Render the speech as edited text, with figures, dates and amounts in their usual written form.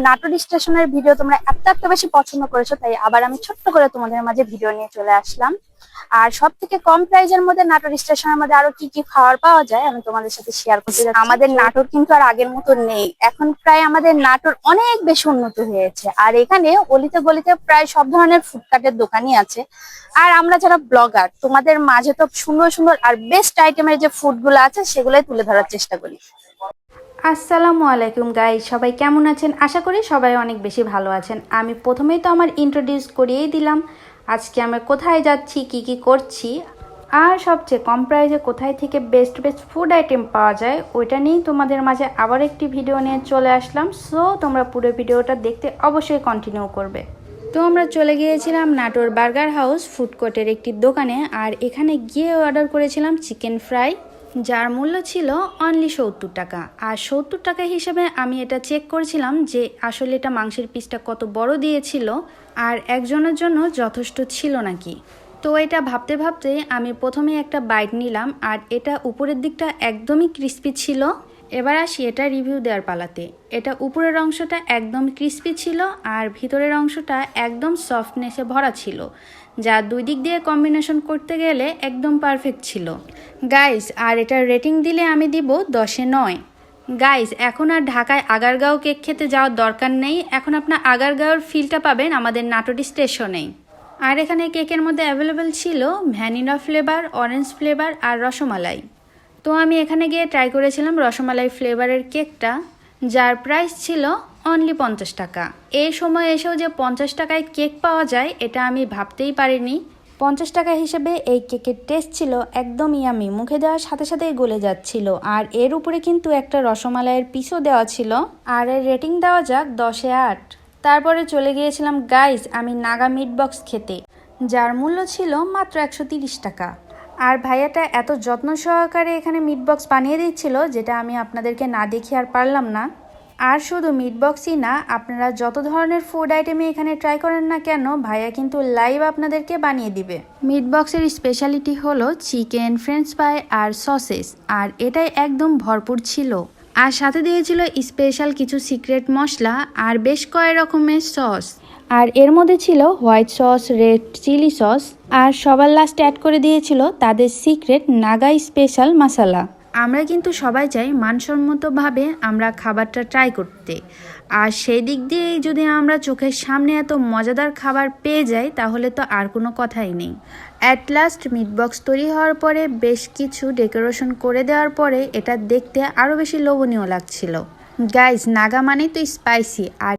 নাটোর স্টেশনের ভিডিও তোমরা এত বেশি পছন্দ করেছো, তাই আবার আমি ছোট্ট করে তোমাদের মাঝে ভিডিও নিয়ে চলে আসলাম। আর সব থেকে কম প্রাইজের মধ্যে নাটোর স্টেশনের মধ্যে আরো কি কি খাবার পাওয়া যায় আমি তোমাদের সাথে শেয়ার করতে যাচ্ছি। আমাদের নাটোর কিন্তু আর আগের মতো নেই, এখন প্রায় আমাদের নাটোর অনেক বেশি উন্নত হয়েছে। আর এখানে অলিতে গলিতে প্রায় সব ধরনের ফুডকার্টের দোকানই আছে। আর আমরা যারা ব্লগার, তোমাদের মাঝে তো সুন্দর সুন্দর আর বেস্ট আইটেমের যে ফুড গুলো আছে সেগুলোই তুলে ধরার চেষ্টা করি। আসসালামু আলাইকুম গাইস, সবাই কেমন আছেন? আশা করি সবাই অনেক বেশি ভালো আছেন। আমি প্রথমেই তো আমার ইন্ট্রোডিউস করিয়েই দিলাম আজকে আমি কোথায় যাচ্ছি, কি করছি, আর সবচেয়ে কম প্রাইসে কোথায় থেকে বেস্ট ফুড আইটেম পাওয়া যায় ওইটা নিয়েই তোমাদের মাঝে আবার একটি ভিডিও নিয়ে চলে আসলাম। সো তোমরা পুরো ভিডিওটা দেখতে অবশ্যই কন্টিনিউ করবে। তো আমরা চলে গিয়েছিলাম নাটোর বার্গার হাউস ফুড কোর্টের একটি দোকানে, আর এখানে গিয়ে অর্ডার করেছিলাম চিকেন ফ্রাই, যার মূল্য ছিল অনলি ৭০ টাকা। আর ৭০ টাকা হিসেবে আমি এটা চেক করেছিলাম যে আসলে এটা মাংসের পিসটা কত বড় দিয়েছিল আর একজনের জন্য যথেষ্ট ছিল নাকি। তো এটা ভাবতে ভাবতে আমি প্রথমে একটা বাইট নিলাম, আর এটা উপরের দিকটা একদমই ক্রিস্পি ছিল। এবার আসি এটা রিভিউ দেওয়ার পালাতে। এটা উপরের অংশটা একদম ক্রিস্পি ছিল আর ভিতরের অংশটা একদম সফটনেসে ভরা ছিল, যা দুই দিক দিয়ে কম্বিনেশন করতে গেলে একদম পারফেক্ট ছিল গাইস। আর এটার রেটিং দিলে আমি দিব 10-এ 9 গাইস। এখন আর ঢাকায় আগারগাঁও কেক খেতে যাওয়ার দরকার নেই, এখন আপনার আগারগাঁওর ফিলটা পাবেন আমাদের নাটোর স্টেশনেই। আর এখানে কেকের মধ্যে অ্যাভেলেবেল ছিল ভ্যানিলা ফ্লেভার, অরেঞ্জ ফ্লেভার আর রসমালাই। তো আমি এখানে গিয়ে ট্রাই করেছিলাম রসমালাই ফ্লেভারের কেকটা, যার প্রাইস ছিল অনলি 50 টাকা। এই সময় এসেও যে 50 টাকায় কেক পাওয়া যায় এটা আমি ভাবতেই পারিনি। 50 টাকা হিসেবে এই কেকের টেস্ট ছিল একদম ইয়ামি, মুখে দেওয়ার সাথে সাথেই গলে যাচ্ছিল। আর এর উপরে কিন্তু একটা রসমালাইয়ের পিসও দেওয়া ছিল। আর এর রেটিং দেওয়া যাক 10-এ 8। তারপরে চলে গিয়েছিলাম গাইস আমি নাগা মিট বক্স খেতে, যার মূল্য ছিল মাত্র 130 টাকা। আর ভাইয়াটা এত যত্ন সহকারে এখানে মিট বক্স বানিয়ে দিচ্ছিল যেটা আমি আপনাদেরকে না দেখে আর পারলাম না। আর শুধু মিট বক্সই না, আপনারা যত ধরনের ফুড আইটেমে এখানে ট্রাই করেন না কেন ভাইয়া কিন্তু লাইভ আপনাদেরকে বানিয়ে দিবে। মিট বক্সের স্পেশালিটি হলো চিকেন, ফ্রেঞ্চ ফ্রাই আর সসেস, আর এটাই একদম ভরপুর ছিল। আর সাথে দিয়েছিল স্পেশাল কিছু সিক্রেট মশলা আর বেশ কয়েক রকমের সস। আর এর মধ্যে ছিল white sauce, red chilli sauce, আর সবার লাস্টে অ্যাড করে দিয়েছিল তাদের সিক্রেট নাগা স্পেশাল মশলা। আমরা কিন্তু সবাই চাই মানসম্মতভাবে আমরা খাবারটা ট্রাই করতে, আর সেই দিক দিয়ে যদি আমরা চোখের সামনে এত মজাদার খাবার পেয়ে যাই তাহলে তো আর কোনো কথাই নেই। অ্যাট লাস্ট মিট বক্স তৈরি হওয়ার পরে বেশ কিছু ডেকোরেশন করে দেওয়ার পরে এটা দেখতে আরও বেশি লোভনীয় লাগছিল। গাইজ নাগা মানেই তো স্পাইসি, আর